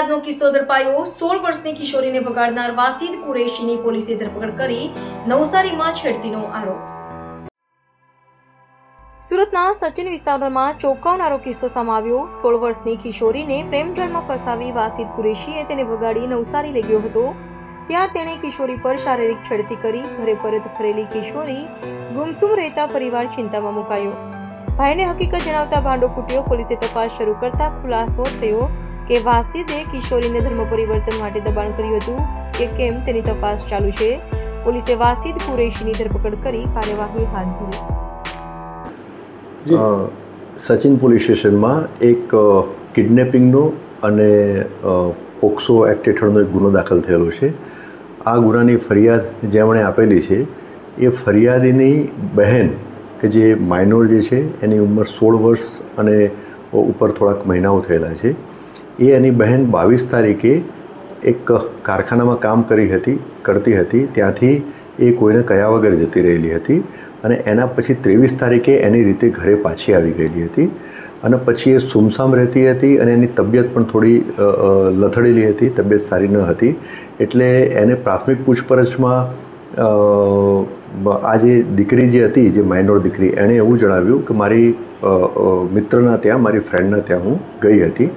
ફરિયાદનો કિસ્સો ઝડપાયો। 16 વર્ષની કિશોરીને ભગાડનાર વાસીદ કુરેશીની પોલીસે ધરપકડ કરી। નવસારીમાં છેડતીનો આરોપ। સુરતના સચિન વિસ્તારમાં ચોંકાવનારો કિસ્સો સામે આવ્યો। 16 વર્ષની કિશોરીને પ્રેમજાળમાં ફસાવી વાસીદ કુરેશીએ તેને ભગાડી નવસારી લઈ ગયો હતો। ત્યાં તેણે કિશોરી પર શારીરિક છેડતી કરી। ઘરે પરત ફરેલી કિશોરી ગુમસુમ રહેતા પરિવાર ચિંતામાં મુકાયો। ભાઈને હકીકત જણાવતા ભાંડો ફૂટ્યો। પોલીસે તપાસ શરૂ કરતા ખુલાસો થયો કે વાસીદે કિશોરીને ધર્મ પરિવર્તન માટે દબાણ કર્યું હતું કે કેમ તેની તપાસ ચાલુ છે। પોલીસે વાસીદ કુરેશીની ધરપકડ કરી કાર્યવાહી હાથ ધરી। સચિન પોલીસ સ્ટેશનમાં એક કિડનેપિંગનો અને પોક્સો એક્ટ હેઠળનો એક ગુનો દાખલ થયેલો છે। આ ગુનાની ફરિયાદ જેમણે આપેલી છે એ ફરિયાદીની બહેન કે જે માઇનોર જે છે એની ઉંમર 16 વર્ષ અને ઉપર થોડાક મહિનાઓ થયેલા છે। એ એની બહેન 22 તારીખે એક કારખાનામાં કામ કરતી હતી। ત્યાંથી એ કોઈને કયા વગર જતી રહેલી હતી અને એના પછી 23 તારીખે એની રીતે ઘરે પાછી આવી ગયેલી હતી અને પછી એ સુમસામ રહેતી હતી અને એની તબિયત પણ થોડી લથડેલી હતી, તબિયત સારી ન હતી। એટલે એને પ્રાથમિક પૂછપરછમાં આ જે દીકરી જે હતી, જે માઇનોર દીકરી, એણે એવું જણાવ્યું કે મારી મિત્રના ત્યાં, મારી ફ્રેન્ડના ત્યાં હું ગઈ હતી।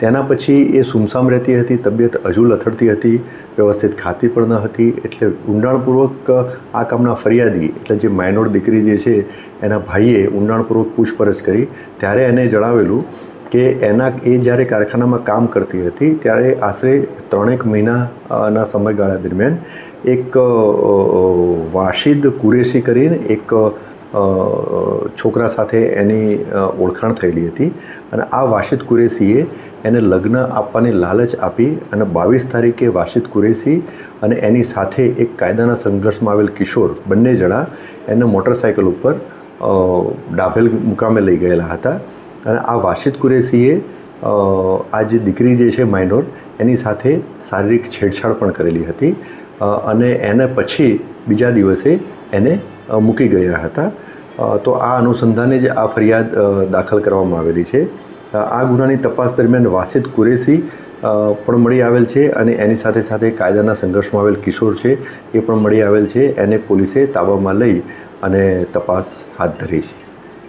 તેના પછી એ સુમસામ રહેતી હતી, તબિયત હજુ લથડતી હતી, વ્યવસ્થિત ખાતી પણ ન હતી। એટલે ઊંડાણપૂર્વક આ કામના ફરિયાદી એટલે જે માઇનોર દીકરી જે છે એના ભાઈએ ઊંડાણપૂર્વક પૂછપરછ કરી ત્યારે એને જણાવેલું કે એ જ્યારે કારખાનામાં કામ કરતી હતી ત્યારે આશરે 3 મહિનાના સમયગાળા દરમિયાન એક વાસીદ કુરેશી કરીને એક છોકરા સાથે એની ઓળખાણ થયેલી હતી અને આ વાસીદ કુરેશીએ એને લગ્ન આપવાની લાલચ આપી અને 22 તારીખે વાસીદ કુરેશી અને એની સાથે એક કાયદાના સંઘર્ષમાં આવેલ કિશોર બંને જણા એને મોટરસાઇકલ ઉપર ડાભેલ મુકામે લઈ ગયેલા હતા અને આ વાસીદ કુરેશીએ આ જે દીકરી જે છે માઇનોર એની સાથે શારીરિક છેડછાડ પણ કરેલી હતી અને એને પછી બીજા દિવસે એને મૂકી ગયા હતા। તો આ અનુસંધાને જ આ ફરિયાદ દાખલ કરવામાં આવેલી છે। આ ગુનાની તપાસ દરમિયાન વાસીદ કુરેશી પણ મળી આવેલ છે અને એની સાથે સાથે કાયદાના સંઘર્ષમાં આવેલ કિશોર છે એ પણ મળી આવેલ છે। એને પોલીસે તાબામાં લઈ અને તપાસ હાથ ધરી છે।